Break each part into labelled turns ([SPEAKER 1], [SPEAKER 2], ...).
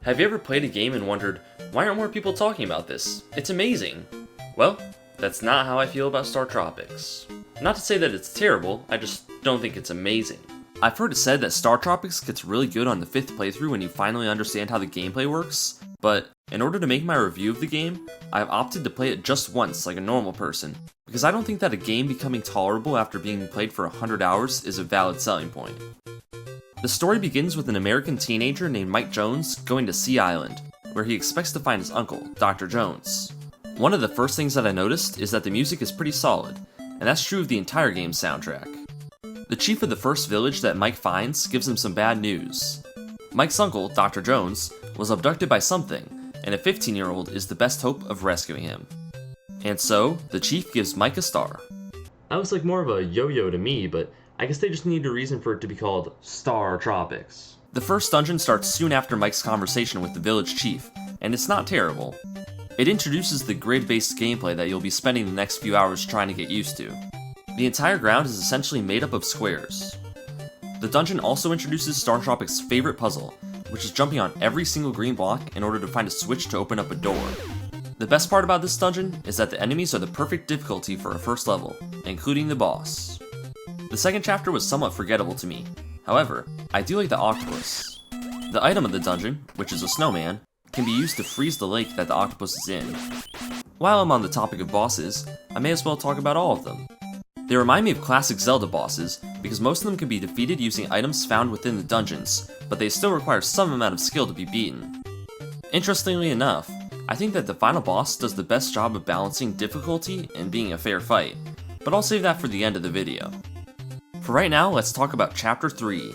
[SPEAKER 1] Have you ever played a game and wondered, why aren't more people talking about this? It's amazing! Well, that's not how I feel about StarTropics. Not to say that it's terrible, I just don't think it's amazing. I've heard it said that StarTropics gets really good on the 5th playthrough when you finally understand how the gameplay works, but in order to make my review of the game, I've opted to play it just once like a normal person, because I don't think that a game becoming tolerable after being played for 100 hours is a valid selling point. The story begins with an American teenager named Mike Jones going to Sea Island, where he expects to find his uncle, Dr. Jones. One of the first things that I noticed is that the music is pretty solid, and that's true of the entire game's soundtrack. The chief of the first village that Mike finds gives him some bad news. Mike's uncle, Dr. Jones, was abducted by something, and a 15-year-old is the best hope of rescuing him. And so, the chief gives Mike a star. That looks like more of a yo-yo to me, but I guess they just need a reason for it to be called StarTropics. The first dungeon starts soon after Mike's conversation with the village chief, and it's not terrible. It introduces the grid-based gameplay that you'll be spending the next few hours trying to get used to. The entire ground is essentially made up of squares. The dungeon also introduces StarTropics' favorite puzzle, which is jumping on every single green block in order to find a switch to open up a door. The best part about this dungeon is that the enemies are the perfect difficulty for a first level, including the boss. The second chapter was somewhat forgettable to me. However, I do like the octopus. The item of the dungeon, which is a snowman, can be used to freeze the lake that the octopus is in. While I'm on the topic of bosses, I may as well talk about all of them. They remind me of classic Zelda bosses, because most of them can be defeated using items found within the dungeons, but they still require some amount of skill to be beaten. Interestingly enough, I think that the final boss does the best job of balancing difficulty and being a fair fight, but I'll save that for the end of the video. For right now, let's talk about Chapter 3.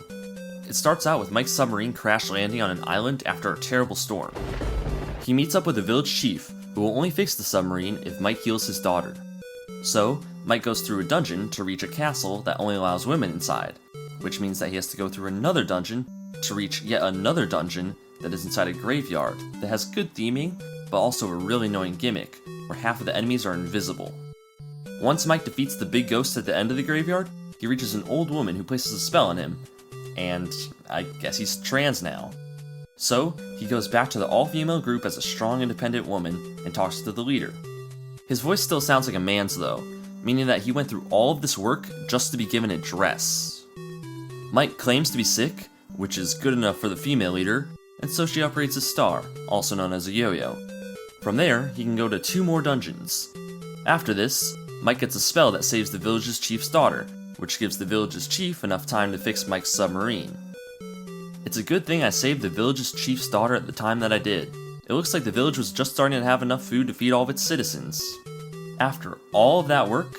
[SPEAKER 1] It starts out with Mike's submarine crash landing on an island after a terrible storm. He meets up with the village chief, who will only fix the submarine if Mike heals his daughter. So, Mike goes through a dungeon to reach a castle that only allows women inside, which means that he has to go through another dungeon to reach yet another dungeon that is inside a graveyard that has good theming, but also a really annoying gimmick, where half of the enemies are invisible. Once Mike defeats the big ghost at the end of the graveyard, he reaches an old woman who places a spell on him, and I guess he's trans now. So, he goes back to the all-female group as a strong, independent woman and talks to the leader. His voice still sounds like a man's though, meaning that he went through all of this work just to be given a dress. Mike claims to be sick, which is good enough for the female leader, and so she upgrades his star, also known as a yo-yo. From there, he can go to 2 more dungeons. After this, Mike gets a spell that saves the village's chief's daughter, which gives the village's chief enough time to fix Mike's submarine. It's a good thing I saved the village's chief's daughter at the time that I did. It looks like the village was just starting to have enough food to feed all of its citizens. After all of that work,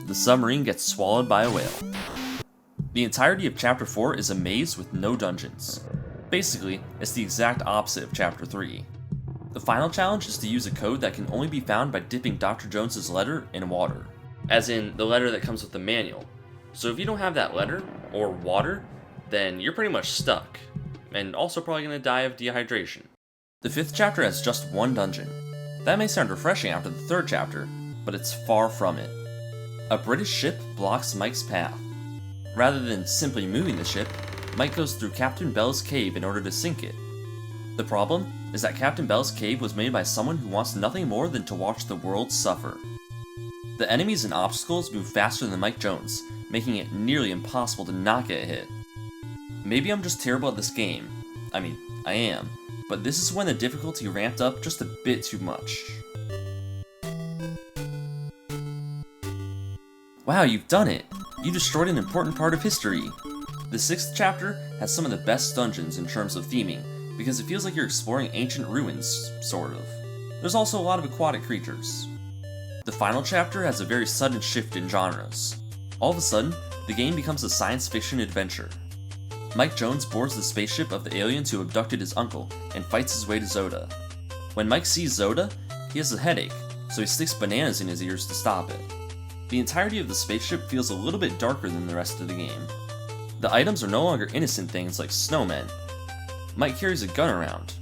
[SPEAKER 1] the submarine gets swallowed by a whale. The entirety of Chapter 4 is a maze with no dungeons. Basically, it's the exact opposite of Chapter 3. The final challenge is to use a code that can only be found by dipping Dr. Jones's letter in water. As in, the letter that comes with the manual. So if you don't have that letter, or water, then you're pretty much stuck, and also probably going to die of dehydration. The 5th chapter has just 1 dungeon. That may sound refreshing after the 3rd chapter, but it's far from it. A British ship blocks Mike's path. Rather than simply moving the ship, Mike goes through Captain Bell's cave in order to sink it. The problem is that Captain Bell's cave was made by someone who wants nothing more than to watch the world suffer. The enemies and obstacles move faster than Mike Jones, making it nearly impossible to not get hit. Maybe I'm just terrible at this game. I mean, I am. But this is when the difficulty ramped up just a bit too much. Wow, you've done it! You destroyed an important part of history! The 6th chapter has some of the best dungeons in terms of theming, because it feels like you're exploring ancient ruins, sort of. There's also a lot of aquatic creatures. The final chapter has a very sudden shift in genres. All of a sudden, the game becomes a science fiction adventure. Mike Jones boards the spaceship of the aliens who abducted his uncle and fights his way to Zoda. When Mike sees Zoda, he has a headache, so he sticks bananas in his ears to stop it. The entirety of the spaceship feels a little bit darker than the rest of the game. The items are no longer innocent things like snowmen. Mike carries a gun around.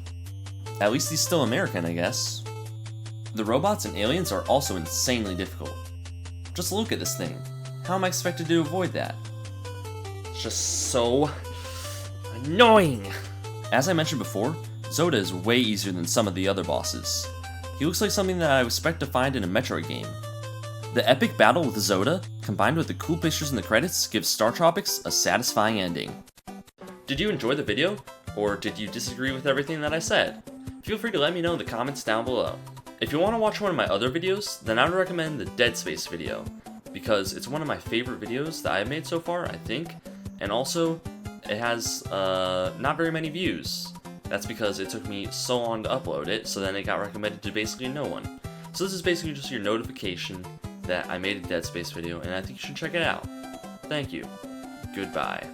[SPEAKER 1] At least he's still American, I guess. The robots and aliens are also insanely difficult. Just look at this thing. How am I expected to avoid that? It's just so annoying. As I mentioned before, Zoda is way easier than some of the other bosses. He looks like something that I expect to find in a Metroid game. The epic battle with Zoda, combined with the cool pictures in the credits, gives StarTropics a satisfying ending. Did you enjoy the video? Or did you disagree with everything that I said? Feel free to let me know in the comments down below. If you want to watch one of my other videos, then I would recommend the Dead Space video, because it's one of my favorite videos that I've made so far, I think, and also, it has not very many views. That's because it took me so long to upload it, so then it got recommended to basically no one. So this is basically just your notification that I made a Dead Space video, and I think you should check it out. Thank you. Goodbye.